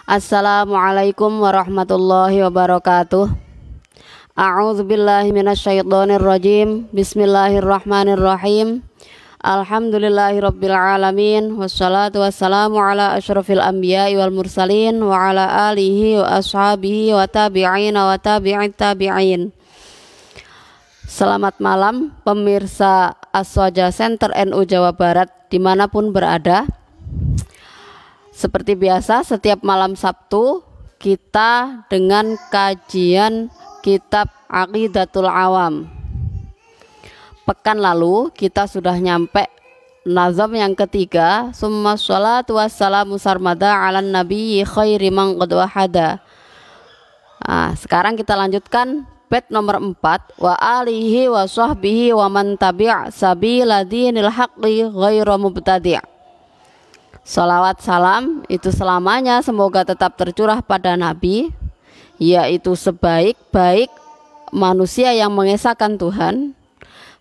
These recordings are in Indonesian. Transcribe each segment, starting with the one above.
Assalamualaikum warahmatullahi wabarakatuh. A'udzu billahi minasyaitonir rajim. Bismillahirrahmanirrahim. Alhamdulillahirabbil alamin wassalatu wassalamu ala asyrafil anbiya'i wal mursalin wa ala alihi wa ashabihi wa tabi'ina wa tabi'it tabi'in. Selamat malam pemirsa Aswaja Center NU Jawa Barat dimanapun berada. Seperti biasa setiap malam Sabtu kita dengan kajian kitab Aqidatul Awam. Pekan lalu kita sudah nyampe nazam yang ketiga, summa sholatu wassalamu sarmada ala nabiyyi khairi man qad wahada. Sekarang kita lanjutkan bait nomor 4, wa alihi wa sahbihi wa man tabi' sabila dinil haqqi ghairu mubtadi'. Salawat salam itu selamanya semoga tetap tercurah pada Nabi, yaitu sebaik-baik manusia yang mengesahkan Tuhan.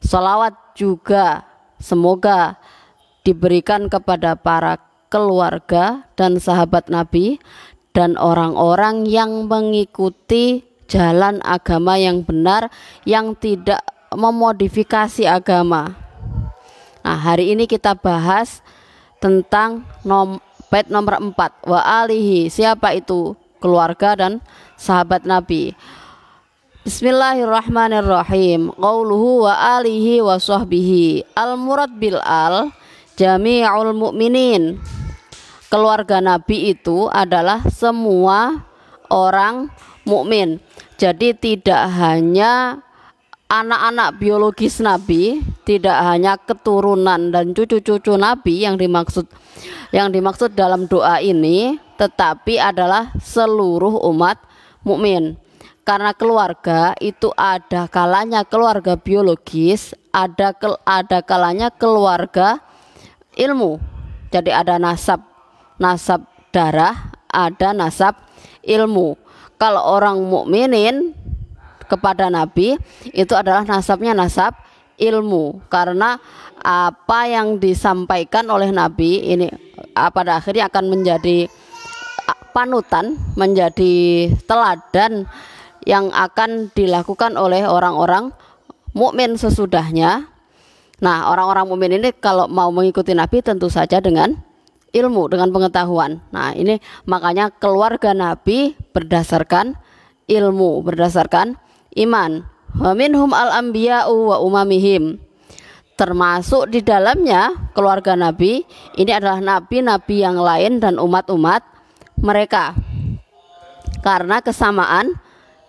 Salawat juga semoga diberikan kepada para keluarga dan sahabat Nabi dan orang-orang yang mengikuti jalan agama yang benar, yang tidak memodifikasi agama. Nah, hari ini kita bahas tentang bait nomor 4, wa alihi, siapa itu keluarga dan sahabat Nabi. Bismillahirrahmanirrahim. Qauluhu wa alihi wa sahbihi. Al murad bil al jami'ul mu'minin. Keluarga Nabi itu adalah semua orang mukmin. Jadi tidak hanya anak-anak biologis Nabi, tidak hanya keturunan dan cucu-cucu Nabi yang dimaksud dalam doa ini, tetapi adalah seluruh umat mukmin. Karena keluarga itu ada kalanya keluarga biologis, ada kalanya keluarga ilmu. Jadi ada nasab darah, ada nasab ilmu. Kalau orang mukminin kepada Nabi itu adalah nasabnya nasab ilmu, karena apa yang disampaikan oleh Nabi ini pada akhirnya akan menjadi panutan, menjadi teladan yang akan dilakukan oleh orang-orang mukmin sesudahnya. Nah, orang-orang mukmin ini kalau mau mengikuti Nabi tentu saja dengan ilmu, dengan pengetahuan. Nah, ini makanya keluarga Nabi berdasarkan ilmu, berdasarkan iman. Wa minhum al-anbiya'u wa umamihim. Termasuk di dalamnya keluarga Nabi ini adalah nabi-nabi yang lain dan umat-umat mereka. Karena kesamaan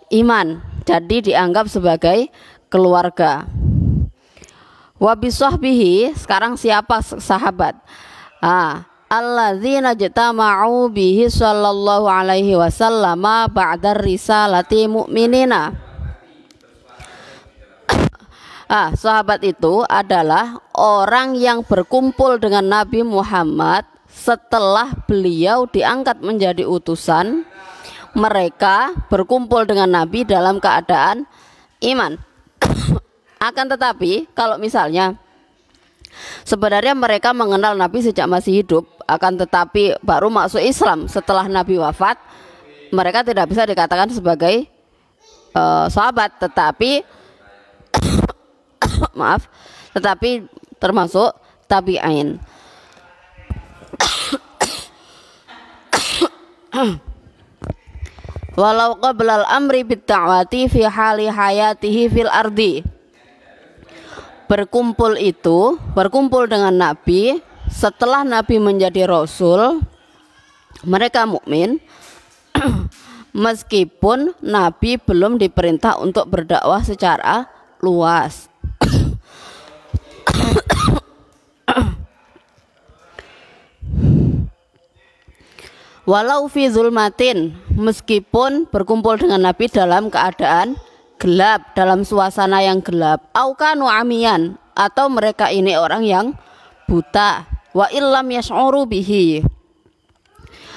iman, jadi dianggap sebagai keluarga. Wa bisahbihi, sekarang siapa sahabat? Alladzina jatama'u bihi sallallahu alaihi wasallam ba'da risalati mu'minina. Sahabat itu adalah orang yang berkumpul dengan Nabi Muhammad setelah beliau diangkat menjadi utusan. Mereka berkumpul dengan Nabi dalam keadaan iman. Akan tetapi kalau misalnya sebenarnya mereka mengenal Nabi sejak masih hidup, akan tetapi baru masuk Islam setelah Nabi wafat, mereka tidak bisa dikatakan sebagai sahabat, tetapi tetapi termasuk tabi'in. Walau qablal amri bitta'wati fi hali hayatihi fil ardi. Berkumpul dengan Nabi setelah Nabi menjadi Rasul, mereka mukmin meskipun Nabi belum diperintah untuk berdakwah secara luas. Walau fi zulmatin, meskipun berkumpul dengan Nabi dalam keadaan gelap, dalam suasana yang gelap. Au kanu amiyan, atau mereka ini orang yang buta. Wa illam yash'uru bihi,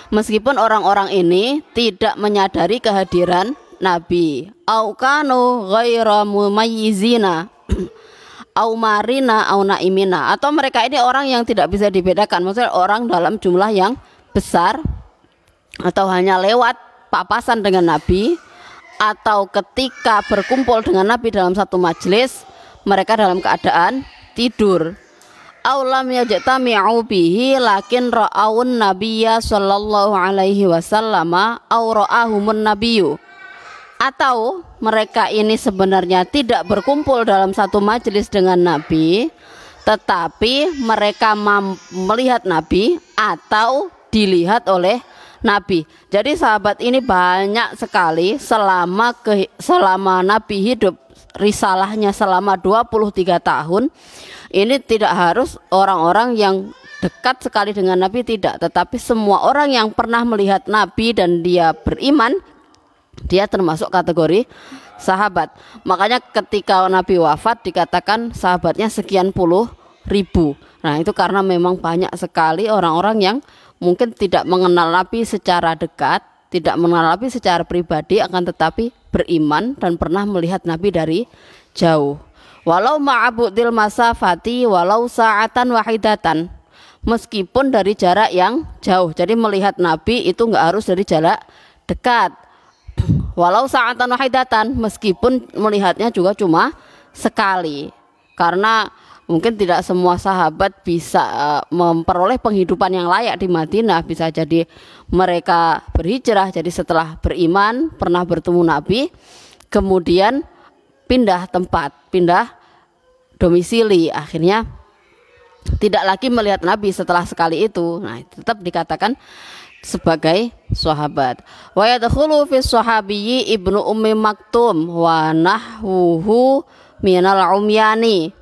meskipun orang-orang ini tidak menyadari kehadiran Nabi. Au kanu ghairu mumayyizina au marina au naimina, atau mereka ini orang yang tidak bisa dibedakan, maksudnya orang dalam jumlah yang besar atau hanya lewat papasan dengan Nabi, atau ketika berkumpul dengan Nabi dalam satu majelis mereka dalam keadaan tidur. Aulam yajtami'u bihi lakin ra'awun nabiyya sallallahu alaihi wasallam au ra'ahumun nabiyyu. Atau mereka ini sebenarnya tidak berkumpul dalam satu majelis dengan Nabi, tetapi mereka melihat Nabi atau dilihat oleh Nabi. Jadi sahabat ini banyak sekali selama Nabi hidup, risalahnya selama 23 tahun. Ini tidak harus orang-orang yang dekat sekali dengan Nabi, tidak, tetapi semua orang yang pernah melihat Nabi dan dia beriman, dia termasuk kategori sahabat. Makanya ketika Nabi wafat dikatakan sahabatnya sekian puluh ribu. Nah itu karena memang banyak sekali orang-orang yang mungkin tidak mengenal Nabi secara dekat, tidak mengenal Nabi secara pribadi, akan tetapi beriman dan pernah melihat Nabi dari jauh. Walau ma'abudil masafati walau sa'atan wahidatan, meskipun dari jarak yang jauh. Jadi melihat Nabi itu nggak harus dari jarak dekat. Walau sa'atan wahidatan, meskipun melihatnya juga cuma sekali. Karena mungkin tidak semua sahabat bisa memperoleh penghidupan yang layak di Madinah. Bisa jadi mereka berhijrah, jadi setelah beriman pernah bertemu Nabi, kemudian pindah tempat, pindah domisili, akhirnya tidak lagi melihat Nabi setelah sekali itu. Nah tetap dikatakan sebagai sahabat. Wa yadkhulu fi sahabiyyi ibnu ummi maktum wa nahwuhu minal umyani.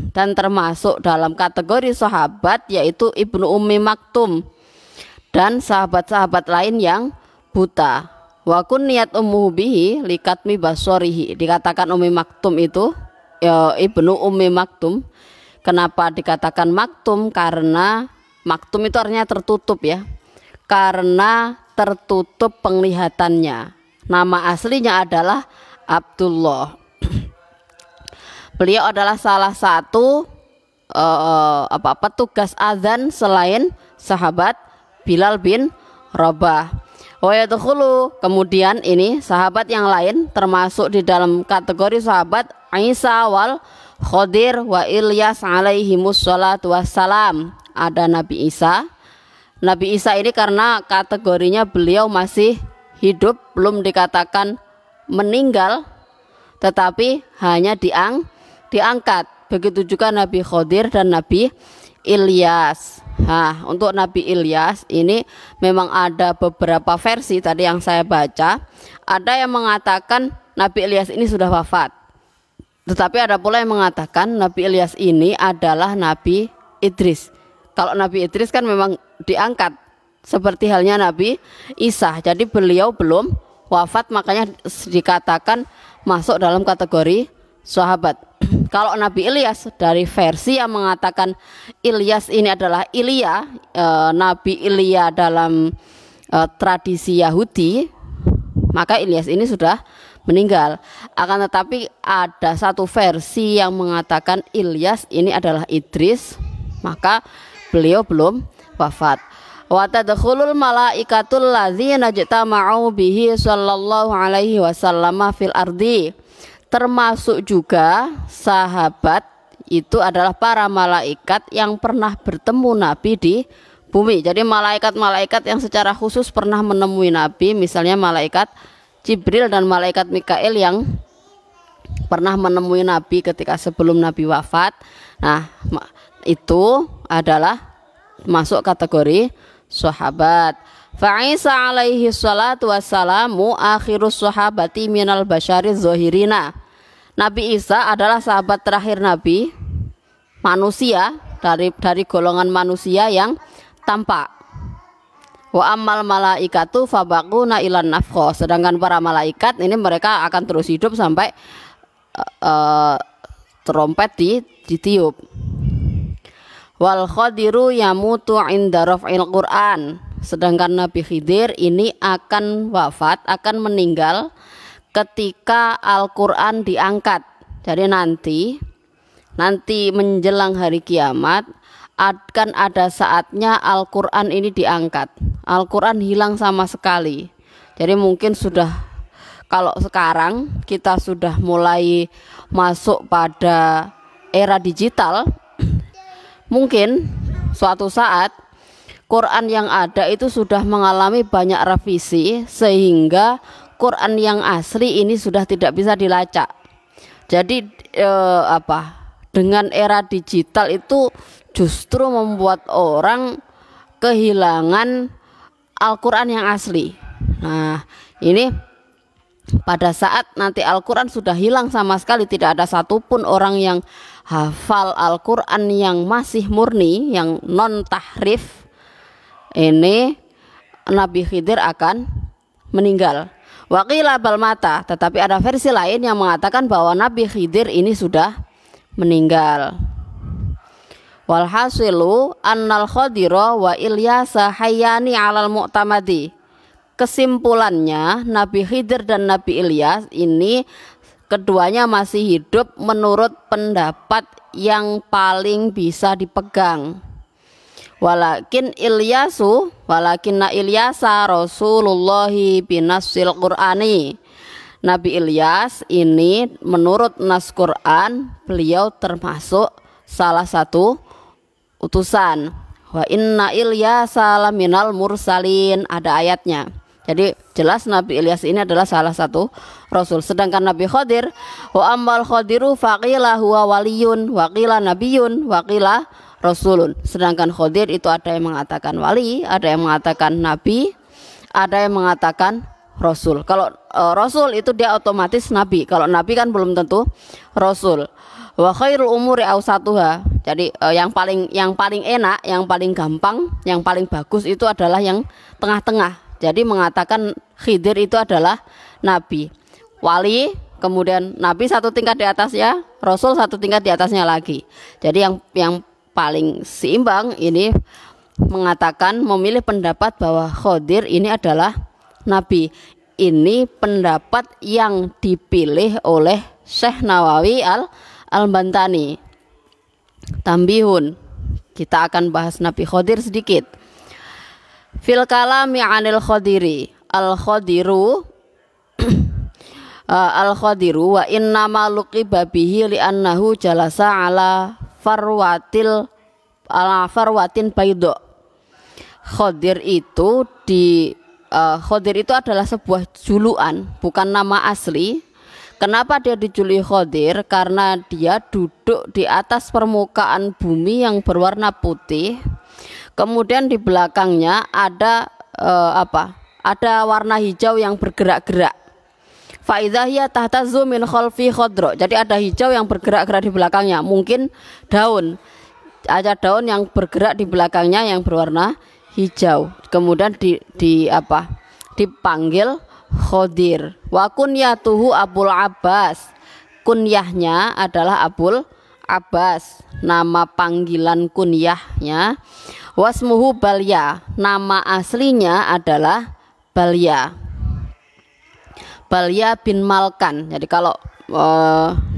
Dan termasuk dalam kategori sahabat yaitu ibnu ummi maktum dan sahabat-sahabat lain yang buta. Wa kunniyat ummuhu bihi likatmi basorihi. Dikatakan ummi maktum itu ya, ibnu ummi maktum. Kenapa dikatakan maktum? Karena maktum itu artinya tertutup ya, karena tertutup penglihatannya. Nama aslinya adalah Abdullah. Beliau adalah salah satu petugas azan selain sahabat Bilal bin Rabah. Wa yadkhulu, kemudian ini sahabat yang lain termasuk di dalam kategori sahabat Isa wal Khadir wa Ilyas alaihimus salatu wassalam. Ada Nabi Isa. Nabi Isa ini karena kategorinya beliau masih hidup, belum dikatakan meninggal, tetapi hanya diangkat. Begitu juga Nabi Khadir dan Nabi Ilyas. Nah, untuk Nabi Ilyas ini memang ada beberapa versi tadi yang saya baca. Ada yang mengatakan Nabi Ilyas ini sudah wafat. Tetapi ada pula yang mengatakan Nabi Ilyas ini adalah Nabi Idris. Kalau Nabi Idris kan memang diangkat seperti halnya Nabi Isa. Jadi beliau belum wafat, makanya dikatakan masuk dalam kategori sahabat. Kalau Nabi Ilyas, dari versi yang mengatakan Ilyas ini adalah Ilya, Nabi Ilya dalam tradisi Yahudi, maka Ilyas ini sudah meninggal. Akan tetapi ada satu versi yang mengatakan Ilyas ini adalah Idris, maka beliau belum wafat. Wa tadkhulul malaikatul ladzina jama'u bihi sallallahu alaihi wasallam fil ardi. Termasuk juga sahabat itu adalah para malaikat yang pernah bertemu Nabi di bumi. Jadi malaikat-malaikat yang secara khusus pernah menemui Nabi, misalnya malaikat Jibril dan malaikat Mikail yang pernah menemui Nabi ketika sebelum Nabi wafat. Nah, itu adalah masuk kategori sahabat. Fa Isa alaihi salatu wassalamu akhirus sahabati minal basyari zahirina. Nabi Isa adalah sahabat terakhir Nabi, manusia dari golongan manusia yang tampak. Wa ammal malaikatu fabaquna ilan nafkho. Sedangkan para malaikat ini mereka akan terus hidup sampai trompet ditiup. Wal khadiru yamutu inda raf'il Qur'an. Sedangkan Nabi Khidir ini akan wafat, akan meninggal ketika Al-Qur'an diangkat. Jadi nanti menjelang hari kiamat akan ada saatnya Al-Quran ini diangkat. Al-Quran hilang sama sekali. Jadi mungkin sudah, kalau sekarang kita sudah mulai masuk pada era digital, mungkin suatu saat Quran yang ada itu sudah mengalami banyak revisi sehingga Quran yang asli ini sudah tidak bisa dilacak. Jadi dengan era digital itu justru membuat orang kehilangan Al-Quran yang asli. Nah, ini pada saat nanti Al-Quran sudah hilang sama sekali, tidak ada satupun orang yang hafal Al-Quran yang masih murni, yang non tahrif, ini Nabi Khidir akan meninggal. Waqila bal mata, tetapi ada versi lain yang mengatakan bahwa Nabi Khidir ini sudah meninggal. Walhasilu annal Khadira wa Ilyasa hayyani 'alal mu'tamadi. Kesimpulannya Nabi Khidir dan Nabi Ilyas ini keduanya masih hidup menurut pendapat yang paling bisa dipegang. Walakinna Ilyasa Rasulullahi binassil Qur'ani. Nabi Ilyas ini menurut nas Quran beliau termasuk salah satu utusan. Wa inna Ilyasa laminal mursalin, ada ayatnya. Jadi jelas Nabi Ilyas ini adalah salah satu rasul. Sedangkan Nabi Khadir, wa ammal Khadiru faqila huwa waliyun, waqila nabiyun, waqila rasulun. Sedangkan Khadir itu ada yang mengatakan wali, ada yang mengatakan nabi, ada yang mengatakan rasul. Kalau rasul itu dia otomatis nabi. Kalau nabi kan belum tentu rasul. Wa khairul umuri awsatuha. Jadi yang paling enak, yang paling gampang, yang paling bagus itu adalah yang tengah-tengah. Jadi mengatakan Khidir itu adalah nabi, wali, kemudian nabi satu tingkat di atasnya, rasul satu tingkat di atasnya lagi. Jadi yang paling seimbang ini mengatakan, memilih pendapat bahwa Khidir ini adalah nabi. Ini pendapat yang dipilih oleh Syekh Nawawi Al-Bantani. Tambihun, kita akan bahas Nabi Khidir sedikit. Fil kalami 'anil Khadiri, Al-Khadiru wa innama luqiba bihi li'annahu jalasa ala farwatin baydo. Khidir itu adalah sebuah julukan, bukan nama asli. Kenapa dia dijuluki Khidir? Karena dia duduk di atas permukaan bumi yang berwarna putih. Kemudian di belakangnya ada ada warna hijau yang bergerak-gerak. Fa idza hiya tahtazu min khalfi khadra. Jadi ada hijau yang bergerak-gerak di belakangnya. Mungkin daun. Ada daun yang bergerak di belakangnya yang berwarna hijau. Kemudian dipanggil Khidir. Wa kunyatuhu Abul Abbas. Kunyahnya adalah Abul Abbas. Nama panggilan kunyahnya. Wasmuhu Balya. Nama aslinya adalah Balya. Balya bin Malkan. Jadi kalau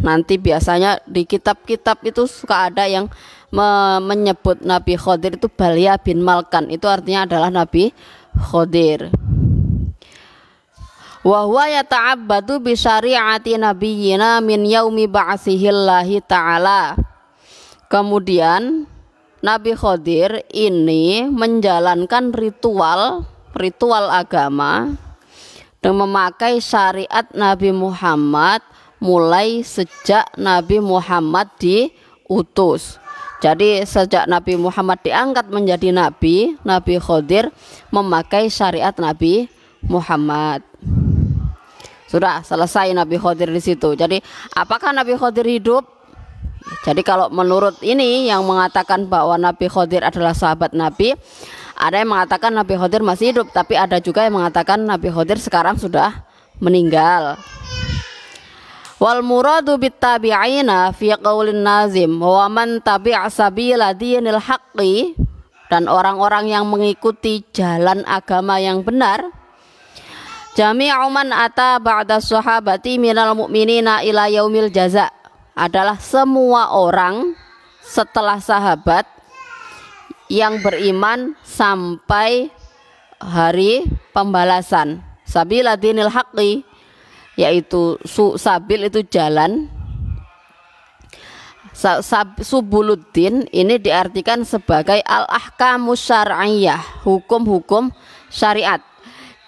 nanti biasanya di kitab-kitab itu suka ada yang menyebut Nabi Khidir itu Balya bin Malkan. Itu artinya adalah Nabi Khidir. Wa huwa yata'abbadu bi syari'ati nabiyyina min yaumi ba'tsihillahi ta'ala. Kemudian Nabi Khidir ini menjalankan ritual agama dan memakai syariat Nabi Muhammad mulai sejak Nabi Muhammad diutus. Jadi sejak Nabi Muhammad diangkat menjadi nabi, Nabi Khidir memakai syariat Nabi Muhammad. Sudah selesai Nabi Khidir di situ. Jadi apakah Nabi Khidir hidup? Jadi kalau menurut ini yang mengatakan bahwa Nabi Khidir adalah sahabat Nabi, ada yang mengatakan Nabi Khidir masih hidup, tapi ada juga yang mengatakan Nabi Khidir sekarang sudah meninggal. Wal muradu bit tabi'ina fi qaulin nazim wa man tabi'a sabila dinil haqqi, dan orang-orang yang mengikuti jalan agama yang benar. Jami'u man ata ba'da sahabati minal mu'minina ila yaumil jaza, adalah semua orang setelah sahabat yang beriman sampai hari pembalasan. Sabila dinil haqqi, yaitu sabil itu jalan. Subuluddin ini diartikan sebagai al-ahkamus syar'iyyah, hukum-hukum syariat.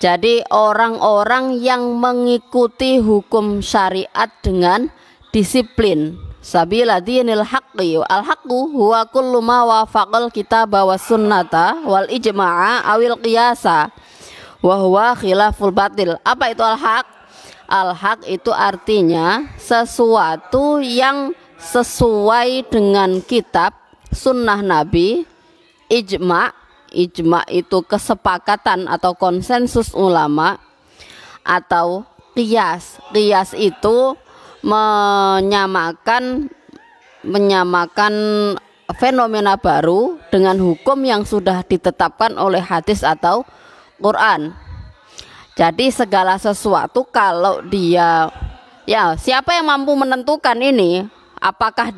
Jadi orang-orang yang mengikuti hukum syariat dengan disiplin. Sabila dinil haqqi, al-haqqu huwa kullu ma wafaqal kitaba was sunnata wal ijma'a awil qiyasa wa huwa khilaful batil. Apa itu al-haq? Al-haq itu artinya sesuatu yang sesuai dengan kitab, sunnah Nabi, ijma'. Ijma' itu kesepakatan atau konsensus ulama, atau qiyas. Qiyas itu menyamakan fenomena baru dengan hukum yang sudah ditetapkan oleh hadis atau Quran. Jadi segala sesuatu kalau dia, ya siapa yang mampu menentukan ini, apakah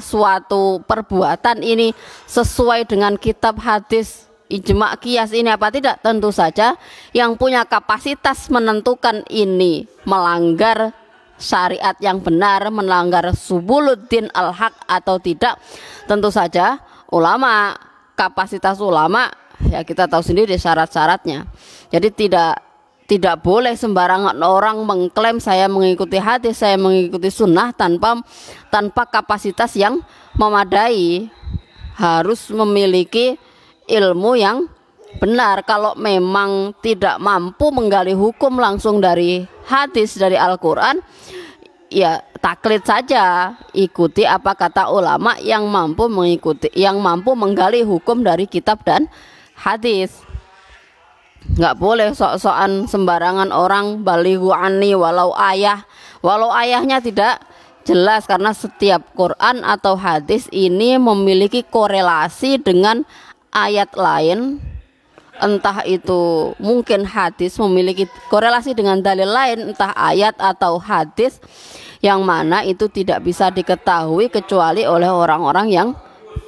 suatu perbuatan ini sesuai dengan kitab, hadis, ijma', qiyas ini apa tidak? Tentu saja yang punya kapasitas menentukan ini melanggar syariat yang benar, melanggar subuluddin al-haq atau tidak, tentu saja ulama. Kapasitas ulama ya kita tahu sendiri syarat-syaratnya. Jadi tidak boleh sembarangan orang mengklaim saya mengikuti hadis, saya mengikuti sunnah tanpa kapasitas yang memadai. Harus memiliki ilmu yang benar. Kalau memang tidak mampu menggali hukum langsung dari hadis, dari Al-Quran, ya taklid saja, ikuti apa kata ulama yang mampu menggali hukum dari kitab dan hadis. Nggak boleh sok-sokan sembarangan orang balighu anni walau ayahnya tidak jelas, karena setiap Quran atau hadis ini memiliki korelasi dengan ayat lain. Entah itu mungkin hadis memiliki korelasi dengan dalil lain, entah ayat atau hadis, yang mana itu tidak bisa diketahui kecuali oleh orang-orang yang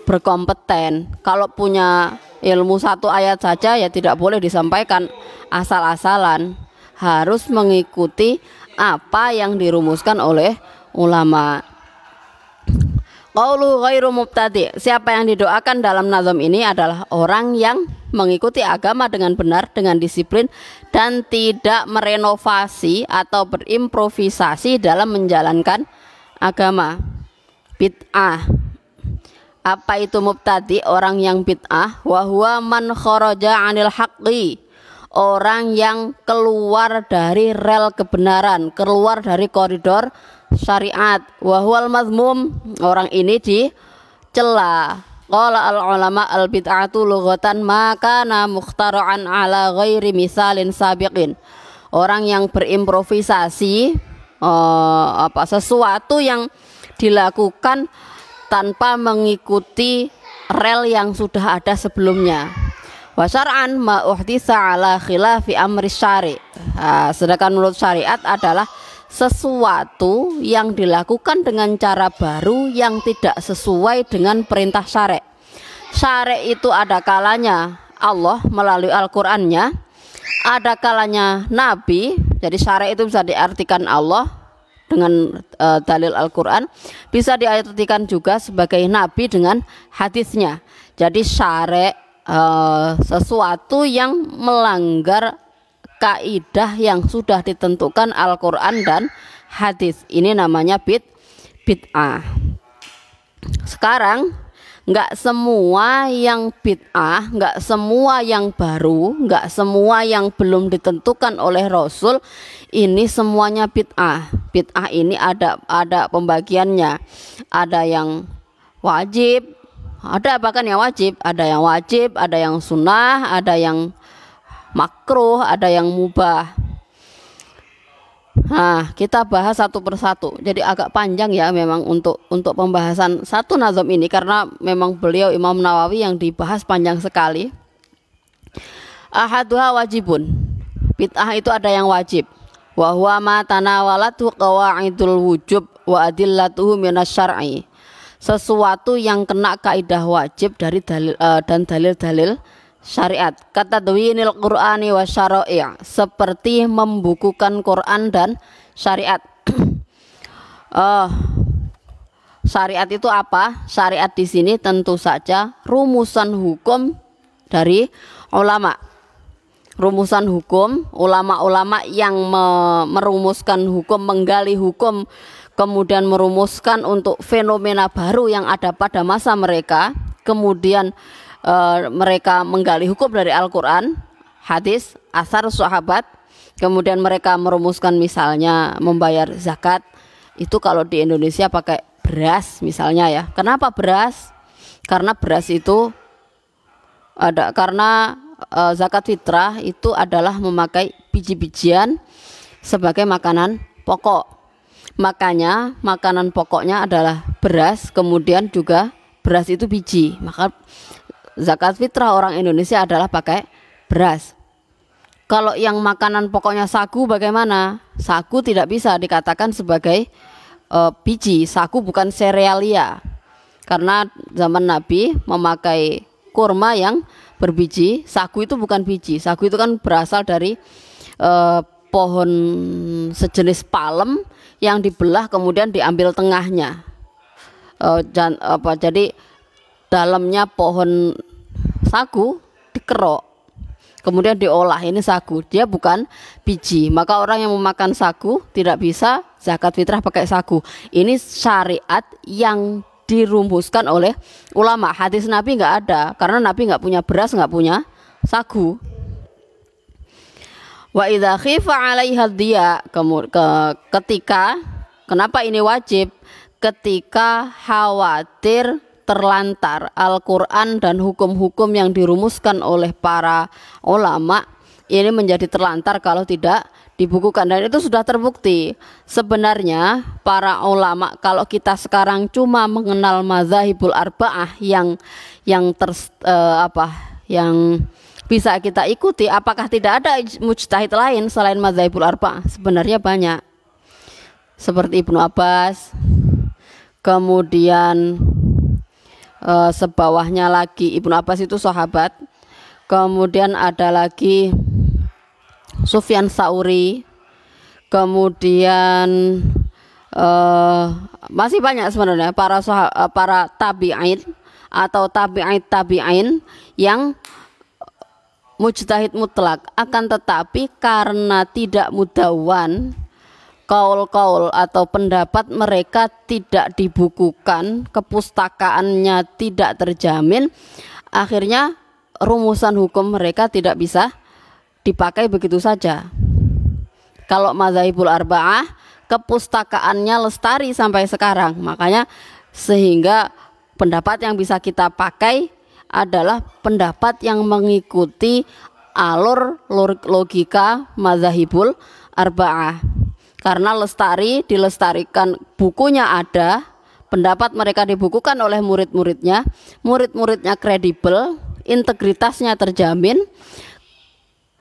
berkompeten. Kalau punya ilmu satu ayat saja ya tidak boleh disampaikan asal-asalan, harus mengikuti apa yang dirumuskan oleh ulama. Qaulu ghairu mubtadi, siapa yang didoakan dalam nazam ini adalah orang yang mengikuti agama dengan benar, dengan disiplin, dan tidak merenovasi atau berimprovisasi dalam menjalankan agama. Bid'ah, apa itu mubtadi? Orang yang bid'ah. Wa huwa man kharaja 'anil haqqi, orang yang keluar dari rel kebenaran, keluar dari koridor syariat. Wa huwal mazmum, orang ini dicela. Qala al ulama al bid'atu lughatan ma kana mukhtara'an ala ghairi misalin sabiqin, orang yang berimprovisasi sesuatu yang dilakukan tanpa mengikuti rel yang sudah ada sebelumnya. Wa syar'an ma uhditsa ala khilafi amri syari'. Sedangkan menurut syariat adalah sesuatu yang dilakukan dengan cara baru yang tidak sesuai dengan perintah syar'i. Syar'i itu ada kalanya Allah melalui Al-Qur'annya, ada kalanya Nabi. Jadi syar'i itu bisa diartikan Allah dengan dalil Al-Quran, bisa diartikan juga sebagai Nabi dengan hadisnya. Jadi syar'i sesuatu yang melanggar kaidah yang sudah ditentukan Al-Quran dan hadis. Ini namanya bid'ah. Sekarang nggak semua yang bid'ah, nggak semua yang baru, nggak semua yang belum ditentukan oleh Rasul, ini semuanya bid'ah. Bid'ah ini ada pembagiannya. Ada yang wajib, ada bahkan yang wajib, ada yang sunnah, ada yang makruh, ada yang mubah. Nah, kita bahas satu persatu. Jadi agak panjang ya memang untuk pembahasan satu nazam ini, karena memang beliau Imam Nawawi yang dibahas panjang sekali. Ahaduha wajibun. Bid'ah itu ada yang wajib. Wa huwa ma tanawalatu qawaidul wujub wa adillatuhu minas syar'i. sesuatu yang kena kaidah wajib dari dalil dan dalil-dalil syariat. Kata dwinil Qur'ani wa syara'i', seperti membukukan Quran dan syariat. Syariat itu apa? Syariat di sini tentu saja rumusan hukum dari ulama. Rumusan hukum, ulama-ulama yang merumuskan hukum, menggali hukum, kemudian merumuskan untuk fenomena baru yang ada pada masa mereka. Kemudian mereka menggali hukum dari Al-Quran, hadis, asar sahabat. Kemudian mereka merumuskan misalnya membayar zakat. Itu kalau di Indonesia pakai beras misalnya ya. Kenapa beras? Karena beras itu karena zakat fitrah itu adalah memakai biji-bijian sebagai makanan pokok. Makanya makanan pokoknya adalah beras, kemudian juga beras itu biji. Maka zakat fitrah orang Indonesia adalah pakai beras. Kalau yang makanan pokoknya sagu bagaimana? Sagu tidak bisa dikatakan sebagai biji. Sagu bukan serealia. Karena zaman Nabi memakai kurma yang berbiji. Sagu itu bukan biji. Sagu itu kan berasal dari pohon sejenis palem yang dibelah kemudian diambil tengahnya. Jadi dalamnya pohon sagu dikerok, kemudian diolah, ini sagu, dia bukan biji. Maka orang yang memakan sagu tidak bisa zakat fitrah pakai sagu. Ini syariat yang dirumuskan oleh ulama. Hadis Nabi nggak ada, karena Nabi nggak punya beras, nggak punya sagu. Wa idza khifa 'alaiha diya, ketika kenapa ini wajib? Ketika khawatir terlantar Al-Quran dan hukum-hukum yang dirumuskan oleh para ulama ini menjadi terlantar kalau tidak dibukukan. Dan itu sudah terbukti. Sebenarnya para ulama, kalau kita sekarang cuma mengenal mazhabul arba'ah yang bisa kita ikuti, apakah tidak ada mujtahid lain selain mazhabul arba'ah? Sebenarnya banyak. Seperti Ibnu Abbas, kemudian sebawahnya lagi Ibnu Abbas itu sahabat, kemudian ada lagi Sufyan Tsauri, kemudian masih banyak sebenarnya para tabi'in atau tabi'in yang mujtahid mutlak. Akan tetapi karena tidak mudawwan, kaul-kaul atau pendapat mereka tidak dibukukan, kepustakaannya tidak terjamin, akhirnya rumusan hukum mereka tidak bisa dipakai begitu saja. Kalau mazhabul arba'ah kepustakaannya lestari sampai sekarang, makanya sehingga pendapat yang bisa kita pakai adalah pendapat yang mengikuti alur logika mazhabul arba'ah. Karena dilestarikan, bukunya ada, pendapat mereka dibukukan oleh murid-muridnya, murid-muridnya kredibel, integritasnya terjamin,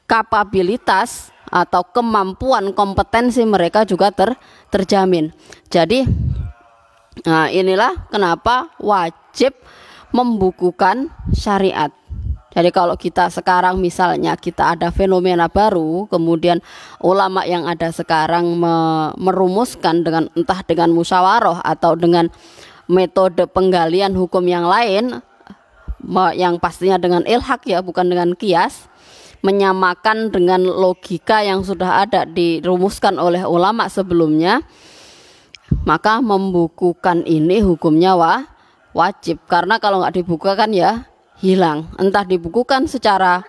kapabilitas atau kemampuan kompetensi mereka juga terjamin. Jadi inilah kenapa wajib membukukan syariat. Jadi kalau kita sekarang misalnya kita ada fenomena baru, kemudian ulama yang ada sekarang merumuskan dengan entah dengan musyawarah atau dengan metode penggalian hukum yang lain, yang pastinya dengan ilhaq ya, bukan dengan kias, menyamakan dengan logika yang sudah ada dirumuskan oleh ulama sebelumnya, maka membukukan ini hukumnya wajib. Karena kalau nggak dibukukan ya hilang, entah dibukukan secara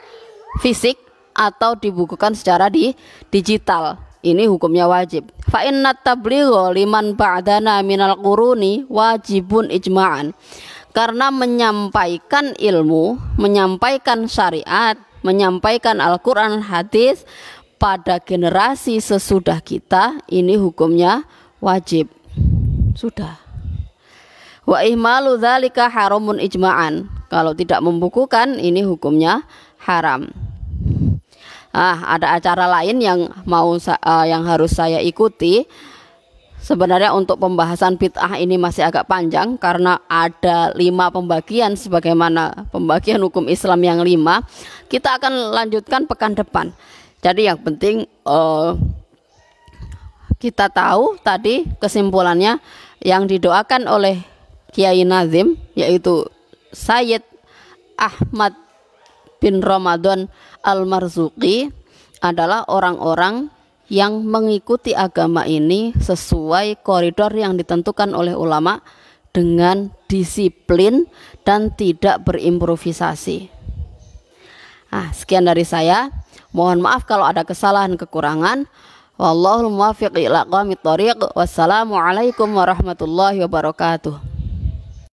fisik atau dibukukan secara digital, ini hukumnya wajib. Fa inna tabligha liman ba'dana minal quruni wajibun ijma'an. Karena menyampaikan ilmu, menyampaikan syariat, menyampaikan Al-Quran, hadis pada generasi sesudah kita, ini hukumnya wajib. Sudah. Wa ihmalu dzalika haramun ijma'an. Kalau tidak membukukan, ini hukumnya haram. Ada acara lain yang harus saya ikuti. Sebenarnya untuk pembahasan bid'ah ini masih agak panjang karena ada 5 pembagian sebagaimana pembagian hukum Islam yang 5. Kita akan lanjutkan pekan depan. Jadi yang penting kita tahu tadi kesimpulannya yang didoakan oleh Kiai Nazim yaitu Sayyid Ahmad bin Ramadan Al-Marzuqi adalah orang-orang yang mengikuti agama ini sesuai koridor yang ditentukan oleh ulama dengan disiplin dan tidak berimprovisasi. Sekian dari saya. Mohon maaf kalau ada kesalahan kekurangan. Wallahul muwaffiq ila aqwamit thoriq. Wassalamualaikum warahmatullahi wabarakatuh.